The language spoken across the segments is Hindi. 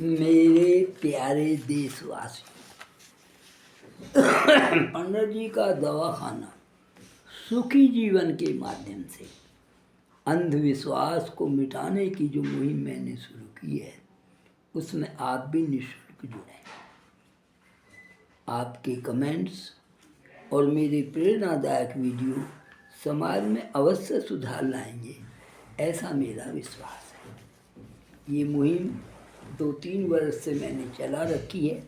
मेरे प्यारे देशवासियों, पंडित जी का दवाखाना सुखी जीवन के माध्यम से अंधविश्वास को मिटाने की जो मुहिम मैंने शुरू की है, उसमें आप भी निःशुल्क जुड़ें। आपके कमेंट्स और मेरे प्रेरणादायक वीडियो समाज में अवश्य सुधार लाएंगे, ऐसा मेरा विश्वास है। ये मुहिम 2-3 वर्ष से मैंने चला रखी है।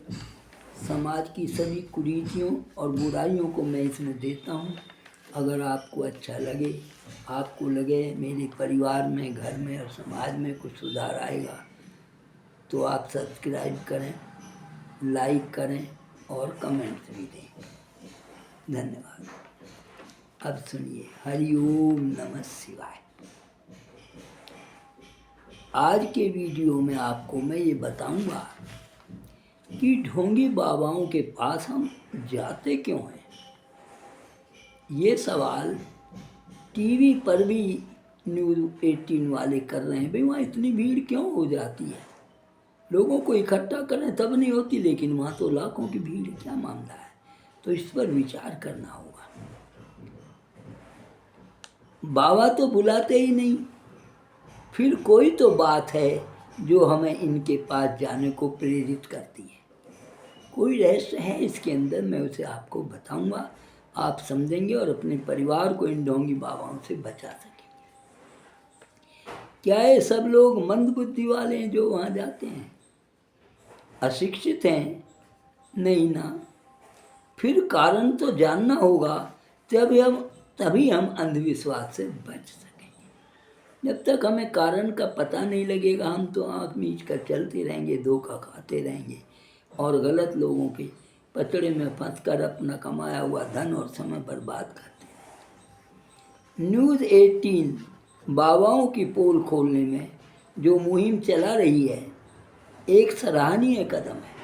समाज की सभी कुरीतियों और बुराइयों को मैं इसमें देता हूँ। अगर आपको अच्छा लगे, आपको लगे मेरे परिवार में, घर में और समाज में कुछ सुधार आएगा, तो आप सब्सक्राइब करें, लाइक करें और कमेंट्स भी दें। धन्यवाद। अब सुनिए, हरि ओम नमः शिवाय। आज के वीडियो में आपको मैं ये बताऊंगा कि ढोंगी बाबाओं के पास हम जाते क्यों हैं। ये सवाल टीवी पर भी न्यूज़ 18 वाले कर रहे हैं। भाई वहाँ इतनी भीड़ क्यों हो जाती है, लोगों को इकट्ठा करें तब नहीं होती, लेकिन वहाँ तो लाखों की भीड़, क्या मामला है। तो इस पर विचार करना होगा। बाबा तो बुलाते ही नहीं, फिर कोई तो बात है जो हमें इनके पास जाने को प्रेरित करती है। कोई रहस्य है इसके अंदर, मैं उसे आपको बताऊंगा, आप समझेंगे और अपने परिवार को इन ढोंगी बाबाओं से बचा सकेंगे। क्या ये सब लोग मंद बुद्धि वाले हैं जो वहाँ जाते हैं, अशिक्षित हैं? नहीं ना। फिर कारण तो जानना होगा, तभी हम अंधविश्वास से बच सकेंगे। जब तक हमें कारण का पता नहीं लगेगा, हम तो आँख मीच कर चलते रहेंगे, धोखा खाते रहेंगे और गलत लोगों के पचड़े में फंसकर अपना कमाया हुआ धन और समय बर्बाद करते हैं। न्यूज़ 18 बाबाओं की पोल खोलने में जो मुहिम चला रही है, एक सराहनीय कदम है।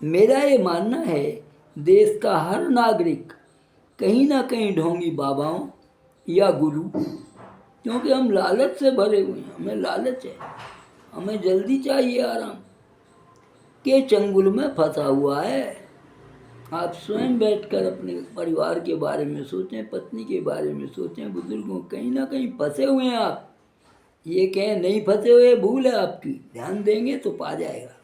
मेरा ये मानना है, देश का हर नागरिक कहीं ना कहीं ढोंगी बाबाओं या गुरु, क्योंकि हम लालच से भरे हुए हैं, हमें लालच है, हमें जल्दी चाहिए आराम, के चंगुल में फंसा हुआ है। आप स्वयं बैठकर अपने परिवार के बारे में सोचें, पत्नी के बारे में सोचें, बुजुर्गों, कहीं ना कहीं फंसे हुए हैं आप। ये कहें नहीं फंसे हुए, भूल है आपकी, ध्यान देंगे तो पा जाएगा।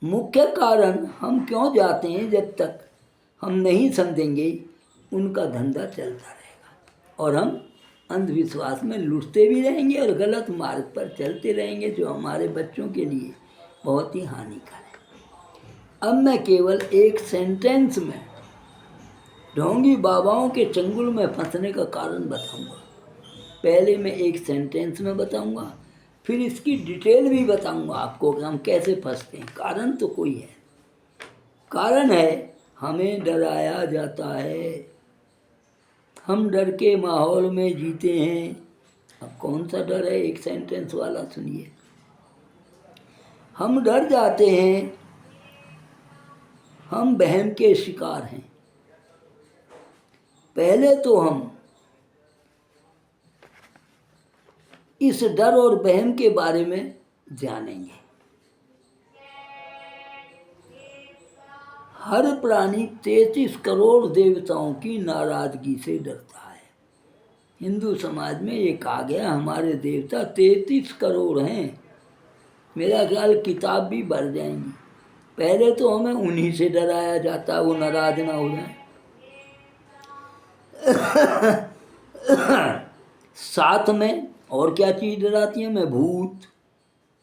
मुख्य कारण हम क्यों जाते हैं, जब तक हम नहीं समझेंगे उनका धंधा चलता रहेगा और हम अंधविश्वास में लुटते भी रहेंगे और गलत मार्ग पर चलते रहेंगे, जो हमारे बच्चों के लिए बहुत ही हानिकारक है। अब मैं केवल एक सेंटेंस में ढोंगी बाबाओं के चंगुल में फंसने का कारण बताऊंगा। पहले मैं एक सेंटेंस में बताऊंगा, फिर इसकी डिटेल भी बताऊंगा आपको कि हम कैसे फंसते हैं। कारण तो कोई है, कारण है हमें डराया जाता है, हम डर के माहौल में जीते हैं। अब कौन सा डर है, एक सेंटेंस वाला सुनिए। हम डर जाते हैं, हम वहम के शिकार हैं। पहले तो हम इस डर और वहम के बारे में जानेंगे। हर प्राणी 33 करोड़ देवताओं की नाराजगी से डरता है। हिंदू समाज में ये कहा गया, हमारे देवता 33 करोड़ हैं। मेरा ख्याल किताब भी भर जाएंगी। पहले तो हमें उन्हीं से डराया जाता, वो नाराज ना हो जाए। साथ में और क्या चीज़ डराती है? मैं भूत,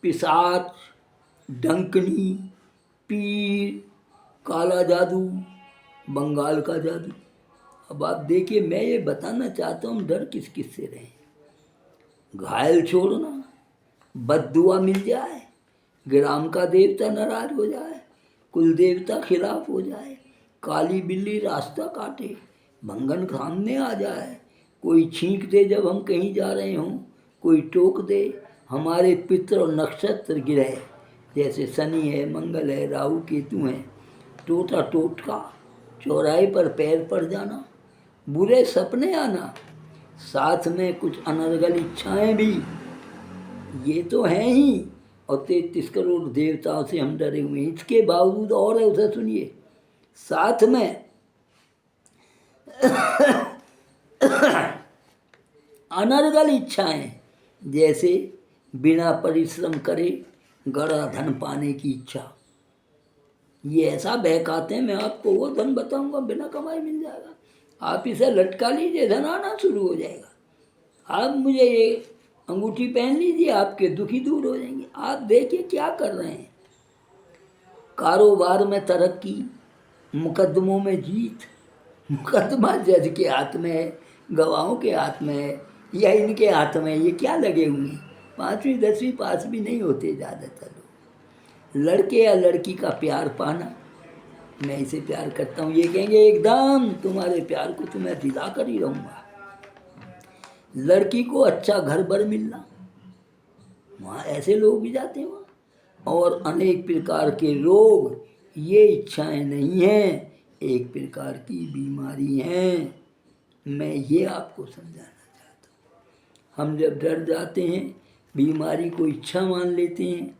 पिशाच, डंकनी, पीर, काला जादू, बंगाल का जादू। अब आप देखिए, मैं ये बताना चाहता हूँ डर किस किस से रहे। घायल छोड़ना, बद्दुआ मिल जाए, ग्राम का देवता नाराज हो जाए, कुल देवता खिलाफ हो जाए, काली बिल्ली रास्ता काटे, भंगन सामने आ जाए, कोई छींक दे जब हम कहीं जा रहे हों, कोई टोक दे, हमारे पितृ और नक्षत्र गिरह जैसे शनि है, मंगल है, राहु केतु हैं, टोटा टोटका, चौराहे पर पैर पड़ जाना, बुरे सपने आना, साथ में कुछ अनर्गल इच्छाएं भी, ये तो हैं ही, और 33 करोड़ देवताओं से हम डरे हुए हैं। इसके बावजूद और है, उसे सुनिए, साथ में अनर्गल इच्छाएं, जैसे बिना परिश्रम करे गड़ा धन पाने की इच्छा। ये ऐसा बहकाते हैं, मैं आपको वो धन बताऊंगा बिना कमाई मिल जाएगा, आप इसे लटका लीजिए धन आना शुरू हो जाएगा। आप मुझे ये अंगूठी पहन लीजिए, आपके दुखी दूर हो जाएंगे। आप देखिए क्या कर रहे हैं, कारोबार में तरक्की, मुकदमों में जीत। मुकदमा जज के हाथ में है, गवाहों के हाथ में है, या इनके हाथ में, ये क्या लगे हुए हैं। 5वीं 10वीं पास भी नहीं होते ज़्यादातर लोग। लड़के या लड़की का प्यार पाना, मैं इसे प्यार करता हूँ, ये कहेंगे एकदम तुम्हारे प्यार को तो मैं दिला कर ही रहूँगा। लड़की को अच्छा घर बर मिलना, वहाँ ऐसे लोग भी जाते हैं वहाँ। और अनेक प्रकार के रोग, ये इच्छाएं नहीं हैं, एक प्रकार की बीमारी हैं। मैं ये आपको समझाना चाहता हूँ। हम जब डर जाते हैं, बीमारी को इच्छा मान लेते हैं,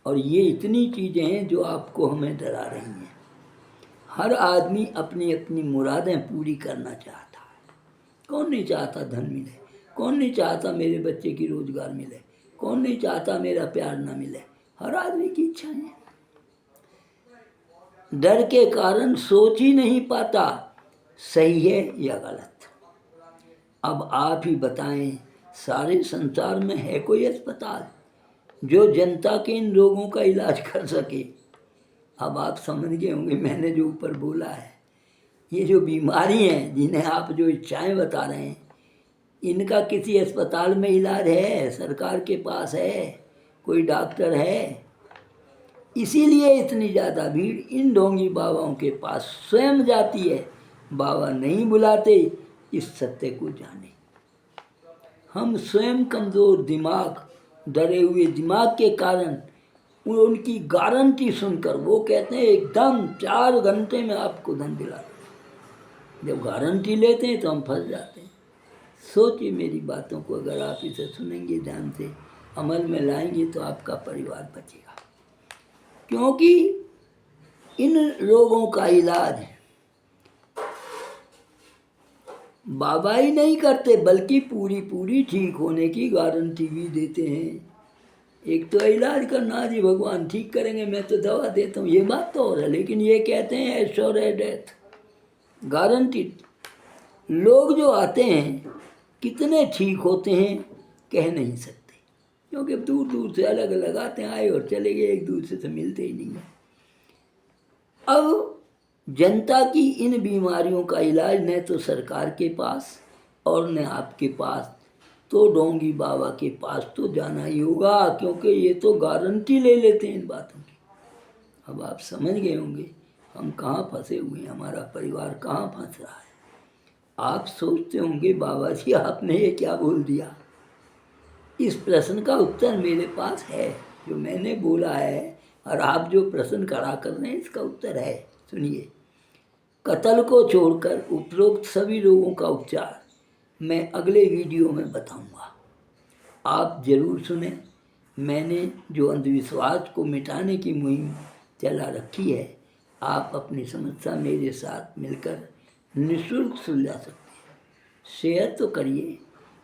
और ये इतनी चीज़ें हैं जो आपको हमें डरा रही हैं। हर आदमी अपनी अपनी मुरादें पूरी करना चाहता है। कौन नहीं चाहता धन मिले, कौन नहीं चाहता मेरे बच्चे की रोजगार मिले, कौन नहीं चाहता मेरा प्यार ना मिले। हर आदमी की इच्छा है। डर के कारण सोच ही नहीं पाता सही है या गलत। अब आप ही बताएं, सारे संसार में है कोई अस्पताल जो जनता के इन रोगों का इलाज कर सके? अब आप समझ गए होंगे मैंने जो ऊपर बोला है। ये जो बीमारी हैं, जिन्हें आप जो इच्छाएं बता रहे हैं, इनका किसी अस्पताल में इलाज है? सरकार के पास है? कोई डॉक्टर है? इसीलिए इतनी ज़्यादा भीड़ इन ढोंगी बाबाओं के पास स्वयं जाती है। बाबा नहीं बुलाते, इस सत्य को जाने। हम स्वयं कमज़ोर दिमाग, डरे हुए दिमाग के कारण उनकी गारंटी सुनकर वो कहते हैं एकदम 4 घंटे में आपको धन दिला दें। जब गारंटी लेते हैं तो हम फंस जाते हैं। सोचिए मेरी बातों को, अगर आप इसे सुनेंगे, ध्यान से अमल में लाएंगे तो आपका परिवार बचेगा। क्योंकि इन रोगों का इलाज बाबा ही नहीं करते, बल्कि पूरी ठीक होने की गारंटी भी देते हैं। एक तो इलाज करना, जी भगवान ठीक करेंगे, मैं तो दवा देता हूँ, ये बात तो और है, लेकिन ये कहते हैं एश्योर है डेथ, गारंटीड। लोग जो आते हैं कितने ठीक होते हैं कह नहीं सकते, क्योंकि दूर दूर से अलग अलग आते हैं, आए और चले गए, एक दूसरे से मिलते ही नहीं है। अब जनता की इन बीमारियों का इलाज न तो सरकार के पास और न आपके पास, तो ढोंगी बाबा के पास तो जाना ही होगा, क्योंकि ये तो गारंटी ले लेते हैं इन बातों की। अब आप समझ गए होंगे हम कहाँ फंसे हुए हैं, हमारा परिवार कहाँ फंस रहा है। आप सोचते होंगे बाबा जी आपने ये क्या बोल दिया। इस प्रश्न का उत्तर मेरे पास है, जो मैंने बोला है, और आप जो प्रश्न खड़ा कर रहे हैं इसका उत्तर है। सुनिए, कत्ल को छोड़कर उपरोक्त सभी रोगों का उपचार मैं अगले वीडियो में बताऊंगा। आप ज़रूर सुने। मैंने जो अंधविश्वास को मिटाने की मुहिम चला रखी है, आप अपनी समस्या मेरे साथ मिलकर निःशुल्क सुलझा सकते हैं। शेयर तो करिए,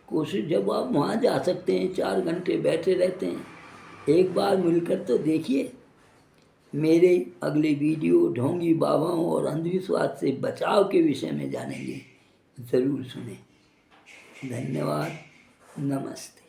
कोशिश, जब आप वहाँ जा सकते हैं, 4 घंटे बैठे रहते हैं, एक बार मिलकर तो देखिए। मेरे अगले वीडियो ढोंगी बाबाओं और अंधविश्वास से बचाव के विषय में जानेंगे, ज़रूर सुने। धन्यवाद, नमस्ते।